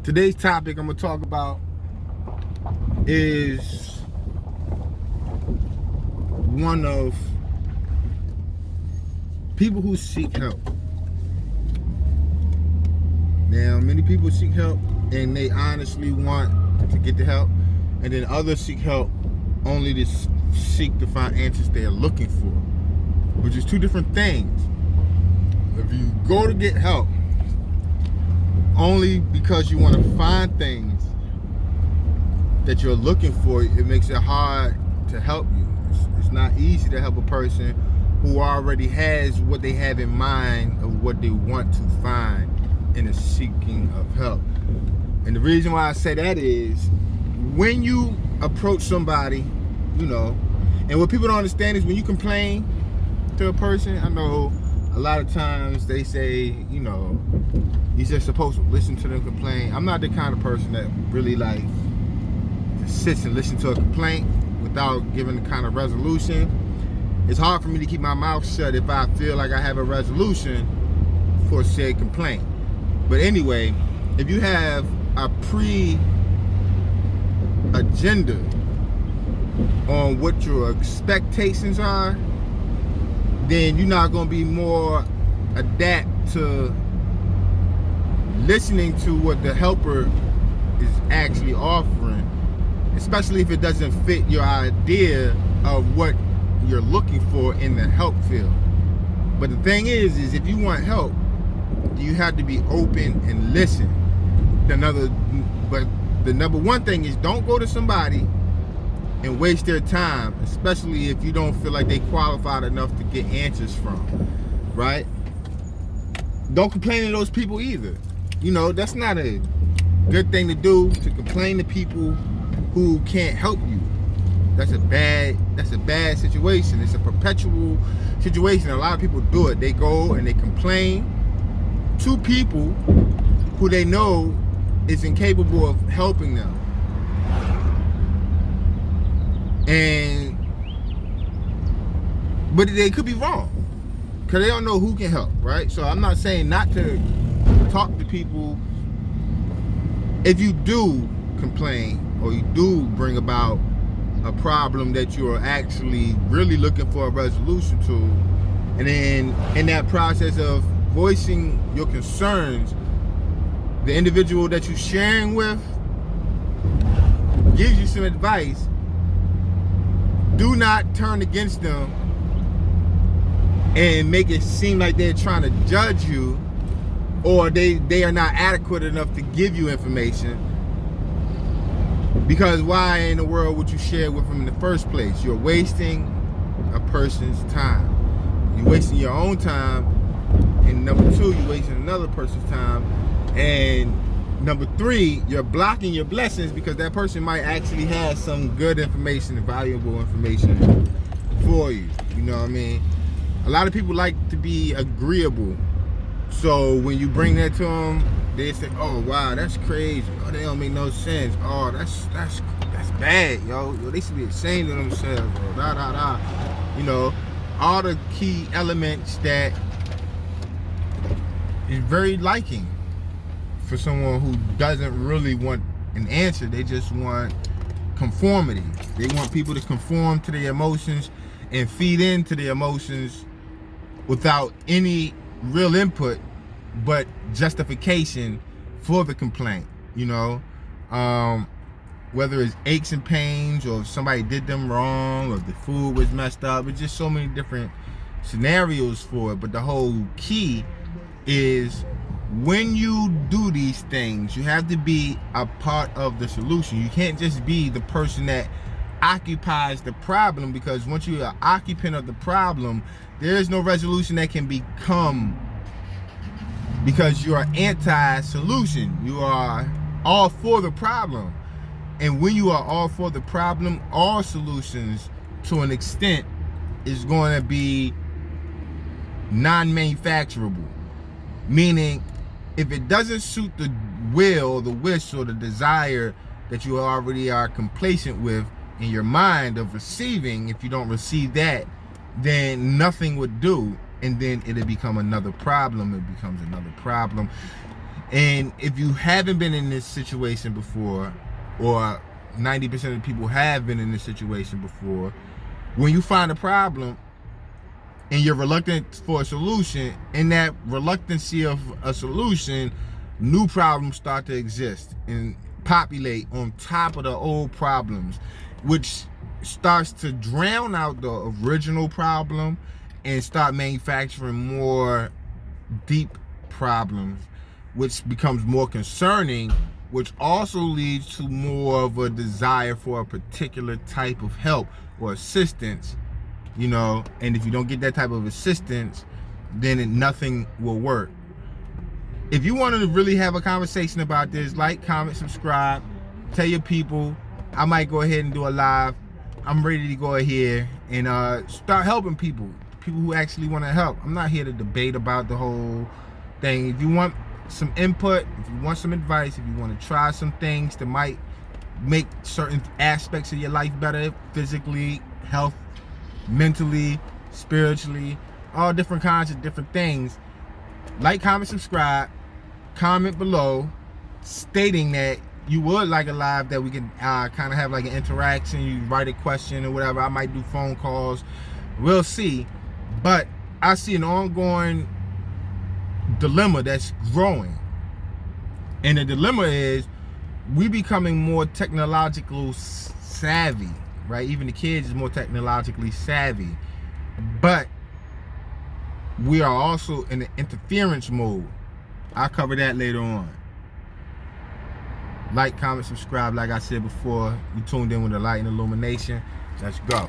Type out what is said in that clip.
Today's topic I'm gonna talk about is one of people who seek help. Now, many people seek help and they honestly want to get the help, and then others seek help only to seek to find answers they are looking for, which is two different things. If you go to get help only because you want to find things that you're looking for, it makes it hard to help you. It's not easy to help a person who already has what they have in mind of what they want to find in a seeking of help. And the reason why I say that is when you approach somebody, and what people don't understand is when you complain to a person, I know a lot of times they say, you're just supposed to listen to them complain. I'm not the kind of person that really just sits and listens to a complaint without giving the kind of resolution. It's hard for me to keep my mouth shut if I feel like I have a resolution for said complaint. But anyway, if you have a pre-agenda on what your expectations are, then you're not going to be more adapt to listening to what the helper is actually offering, especially if it doesn't fit your idea of what you're looking for in the help field. But the thing is if you want help, you have to be open and listen. But the number one thing is don't go to somebody and waste their time, especially if you don't feel like they qualified enough to get answers from, right? Don't complain to those people either. That's not a good thing to do, to complain to people who can't help you. That's a bad situation. It's a perpetual situation. A lot of people do it. They go and they complain to people who they know is incapable of helping them. But they could be wrong, because they don't know who can help, right? So I'm not saying not to talk to people. If you do complain or you do bring about a problem that you're actually really looking for a resolution to, and then in that process of voicing your concerns, the individual that you're sharing with gives you some advice, do not turn against them and make it seem like they're trying to judge you, or they are not adequate enough to give you information. Because why in the world would you share with them in the first place? You're wasting a person's time. You're wasting your own time. And number two, you're wasting another person's time. And number three, you're blocking your blessings, because that person might actually have some good information and valuable information for you. You know what I mean? A lot of people like to be agreeable. So when you bring that to them, they say, "Oh wow, that's crazy. Oh, they don't make no sense. Oh, that's bad, yo. They should be ashamed of themselves." Or all the key elements that is very liking for someone who doesn't really want an answer. They just want conformity. They want people to conform to their emotions and feed into their emotions without any real input but justification for the complaint. Whether it's aches and pains, or if somebody did them wrong, or if the food was messed up. It's just so many different scenarios for it. But the whole key is, when you do these things, you have to be a part of the solution. You can't just be the person that occupies the problem, because once you're an occupant of the problem, there is no resolution that can become, because you are anti-solution. You are all for the problem. And when you are all for the problem, all solutions to an extent is going to be non-manufacturable. Meaning, if it doesn't suit the will, the wish, or the desire that you already are complacent with in your mind of receiving, if you don't receive that, then nothing would do. And then it'll become another problem. It becomes another problem. And if you haven't been in this situation before, or 90% of the people have been in this situation before, when you find a problem and you're reluctant for a solution, in that reluctancy of a solution, new problems start to exist and populate on top of the old problems, which starts to drown out the original problem and start manufacturing more deep problems, which becomes more concerning, which also leads to more of a desire for a particular type of help or assistance, you know. And if you don't get that type of assistance, then nothing will work. If you want to really have a conversation about this, like, comment, subscribe, tell your people. I might go ahead and do a live. I'm ready to go ahead and start helping people who actually want to help. I'm not here to debate about the whole thing. If you want some input, if you want some advice, if you want to try some things that might make certain aspects of your life better, physically, health, mentally, spiritually, all different kinds of different things, like, comment, subscribe, comment below stating that you would like a live that we can kind of have like an interaction. You write a question or whatever. I might do phone calls. We'll see. But I see an ongoing dilemma that's growing. And the dilemma is we becoming more technological savvy, right? Even the kids is more technologically savvy. But we are also in the interference mode. I'll cover that later on. Like, comment, subscribe. Like I said before, you tuned in with the light and illumination. Let's go.